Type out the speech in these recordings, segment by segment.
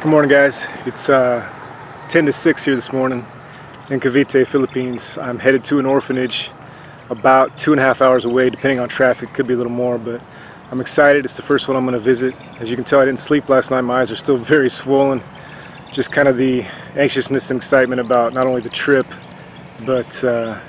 Good morning, guys. It's 10 to 6 here this morning in Cavite, Philippines. I'm headed to an orphanage about 2.5 hours away, depending on traffic. Could be a little more, but I'm excited. It's the first one I'm going to visit. As you can tell, I didn't sleep last night. My eyes are still very swollen. Just kind of the anxiousness and excitement about not only the trip, but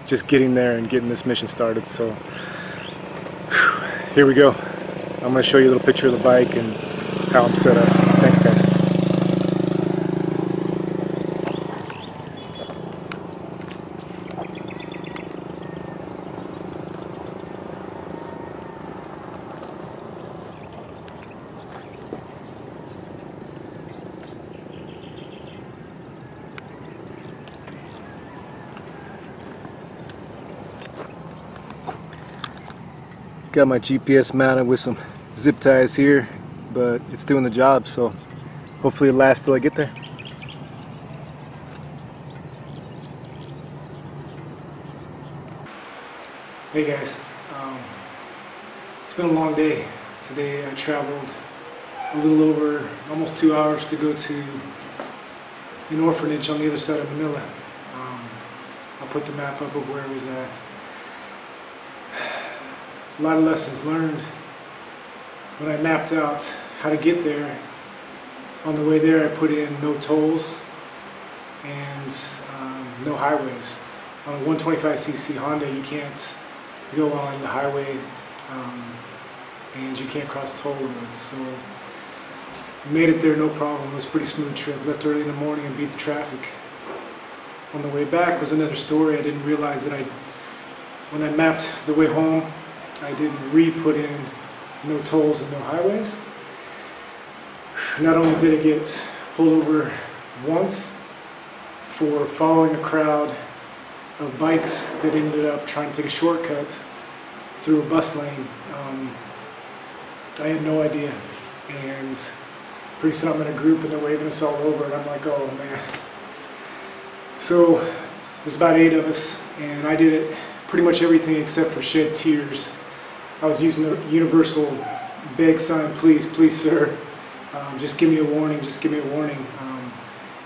just getting there and getting this mission started. So here we go. I'm going to show you a little picture of the bike and how I'm set up. Thanks, guys. Got my GPS mounted with some zip ties here, but it's doing the job, so hopefully it'll last till I get there. Hey guys, it's been a long day. Today I traveled a little over almost 2 hours to go to an orphanage on the other side of Manila. I'll put the map up of where I was at. A lot of lessons learned when I mapped out how to get there. On the way there I put in no tolls and no highways. On a 125cc Honda you can't go on the highway and you can't cross toll roads. So made it there no problem. It was a pretty smooth trip. Left early in the morning and beat the traffic. On the way back was another story. I didn't realize that when I mapped the way home, I didn't re-put in no tolls and no highways. Not only did I get pulled over once for following a crowd of bikes that ended up trying to take a shortcut through a bus lane. I had no idea, and pretty soon I'm in a group and they're waving us all over and I'm like, oh man. So there's about 8 of us and I did it pretty much everything except for shed tears. I was using the universal beg sign, please, please sir, just give me a warning, just give me a warning.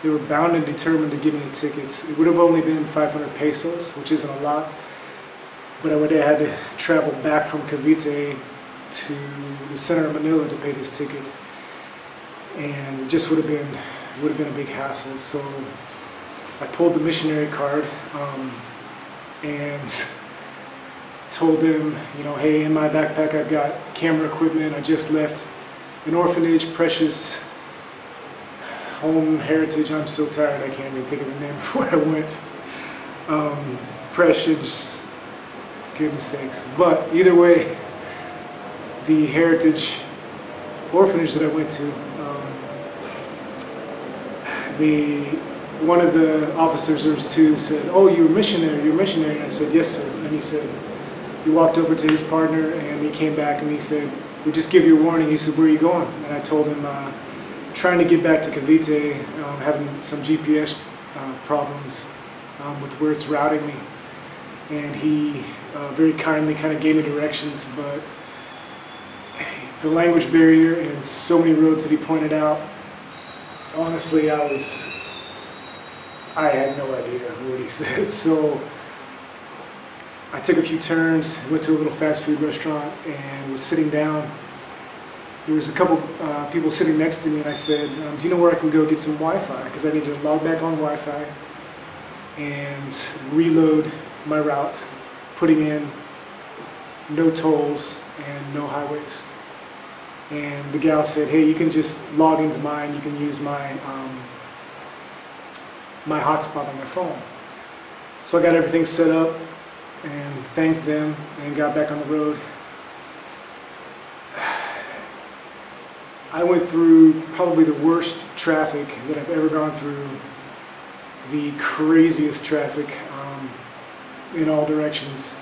They were bound and determined to give me a ticket. It would have only been 500 pesos, which isn't a lot, but I would have had to travel back from Cavite to the center of Manila to pay this ticket, and it just would have been a big hassle. So I pulled the missionary card and told them, you know, hey, in my backpack I've got camera equipment. I just left an orphanage, Precious Home Heritage. I'm so tired I can't even think of the name of where I went. Precious, goodness sakes. But either way, the Heritage orphanage that I went to, one of the officers, there was 2, said, oh, you're a missionary, you're a missionary. And I said, yes sir. And he said, he walked over to his partner and he came back and he said, we just give you a warning. He said, where are you going? And I told him, trying to get back to Cavite, having some GPS problems with where it's routing me. And he very kindly kind of gave me directions, but the language barrier and so many roads that he pointed out, honestly, I had no idea what he said. So I took a few turns, went to a little fast food restaurant and was sitting down. There was a couple people sitting next to me and I said, do you know where I can go get some Wi-Fi? Because I need to log back on Wi-Fi and reload my route, putting in no tolls and no highways. And the gal said, hey, you can just log into mine, you can use my my hotspot on my phone. So I got everything set up and thanked them and got back on the road. I went through probably the worst traffic that I've ever gone through, the craziest traffic in all directions.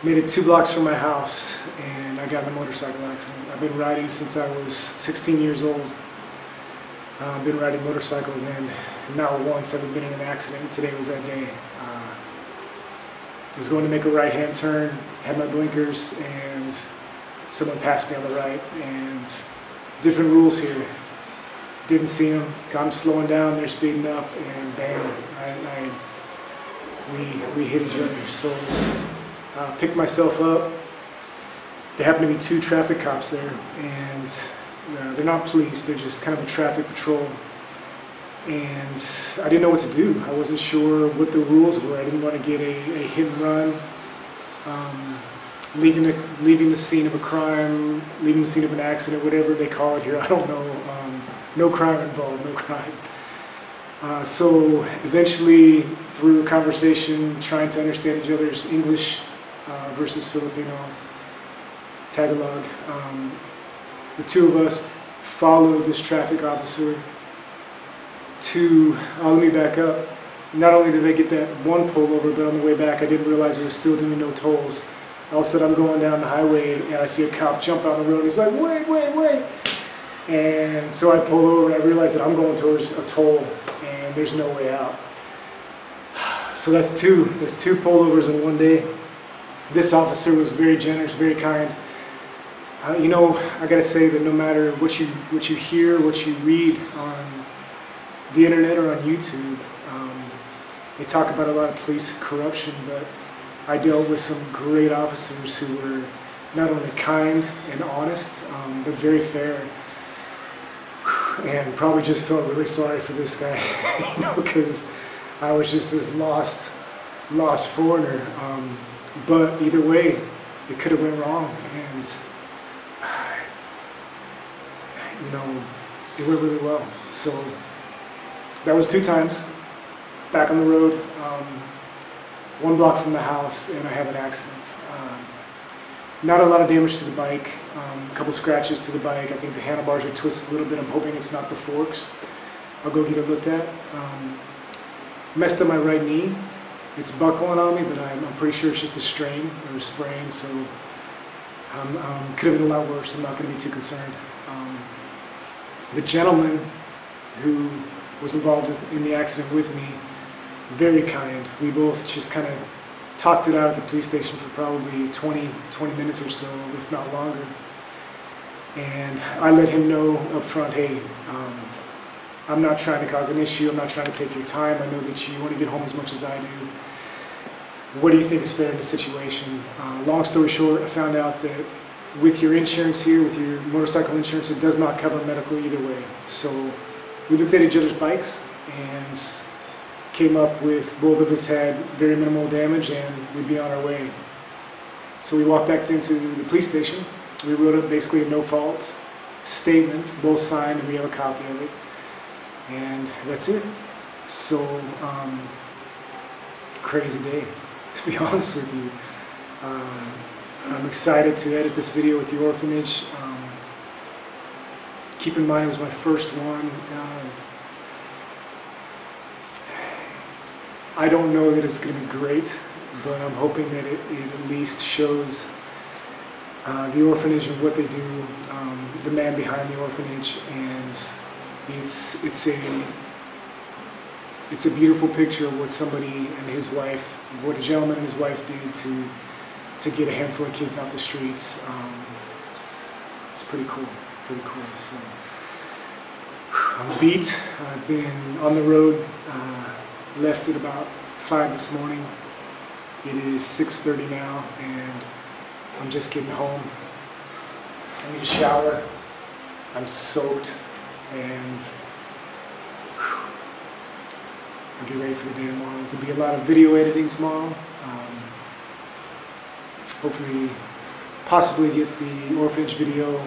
Made it 2 blocks from my house and I got in a motorcycle accident. I've been riding since I was 16 years old. I've been riding motorcycles and not once have I been in an accident. Today was that day. I was going to make a right-hand turn, had my blinkers, and someone passed me on the right, and different rules here. Didn't see them. I'm slowing down, they're speeding up, and bam, we hit each other. So picked myself up. There happened to be 2 traffic cops there, and they're not police, they're just kind of a traffic patrol. And I didn't know what to do. I wasn't sure what the rules were. I didn't want to get a hit and run, leaving the scene of a crime, leaving the scene of an accident, whatever they call it here. I don't know. No crime involved, no crime. So eventually, through a conversation, trying to understand each other's English versus Filipino, Tagalog, the 2 of us followed this traffic officer to, let me back up. Not only did I get that one pullover, but on the way back I didn't realize I was still doing no tolls. All of a sudden I'm going down the highway and I see a cop jump out on the road. He's like, wait, wait, wait. And so I pull over and I realize that I'm going towards a toll and there's no way out. So that's 2 pullovers in one day. This officer was very generous, very kind. You know, I gotta say that no matter what you hear, what you read on the internet or on YouTube, they talk about a lot of police corruption, but I dealt with some great officers who were not only kind and honest, but very fair. And probably just felt really sorry for this guy, you know, because I was just this lost foreigner. But either way, it could have went wrong, and you know, it went really well. So that was 2 times back on the road, 1 block from the house, and I have an accident. Not a lot of damage to the bike, a couple scratches to the bike. I think the handlebars are twisted a little bit. I'm hoping it's not the forks. I'll go get it looked at. Messed up my right knee. It's buckling on me, but I'm pretty sure it's just a strain or a sprain, so could have been a lot worse. I'm not going to be too concerned. The gentleman who was involved in the accident with me, very kind. We both just kind of talked it out at the police station for probably 20 minutes or so, if not longer. And I let him know up front, hey, I'm not trying to cause an issue, I'm not trying to take your time, I know that you want to get home as much as I do. What do you think is fair in this situation? Long story short, I found out that with your insurance here, with your motorcycle insurance, it does not cover medical either way. So we looked at each other's bikes and came up with both of us had very minimal damage and we'd be on our way. So we walked back into the police station. We wrote up basically a no-fault statement, both signed, and we have a copy of it. And that's it. So, crazy day, to be honest with you. I'm excited to edit this video with the orphanage. Keep in mind it was my first one. I don't know that it's going to be great, but I'm hoping that it at least shows the orphanage and what they do, the man behind the orphanage, and it's a beautiful picture of what somebody and his wife, what a gentleman and his wife did to get a handful of kids out the streets. It's pretty cool, So I'm beat. I've been on the road. Left at about 5 this morning. It is 6:30 now, and I'm just getting home. I need a shower. I'm soaked, and I'll get ready for the day tomorrow. There'll be a lot of video editing tomorrow. Hopefully, possibly get the orphanage video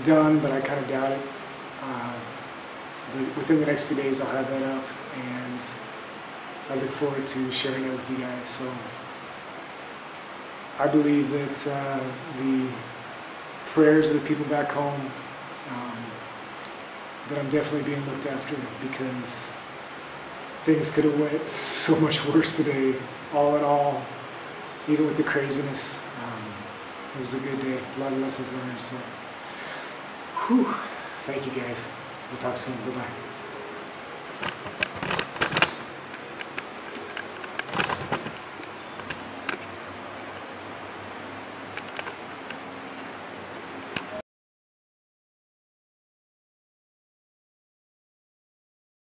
done, but I kind of doubt it. But within the next few days, I'll have that up, and I look forward to sharing it with you guys. So I believe that the prayers of the people back home, that I'm definitely being looked after, because things could have went so much worse today. All in all, even with the craziness, it was a good day. A lot of lessons learned. So, whew, thank you guys. We'll talk soon. Bye-bye.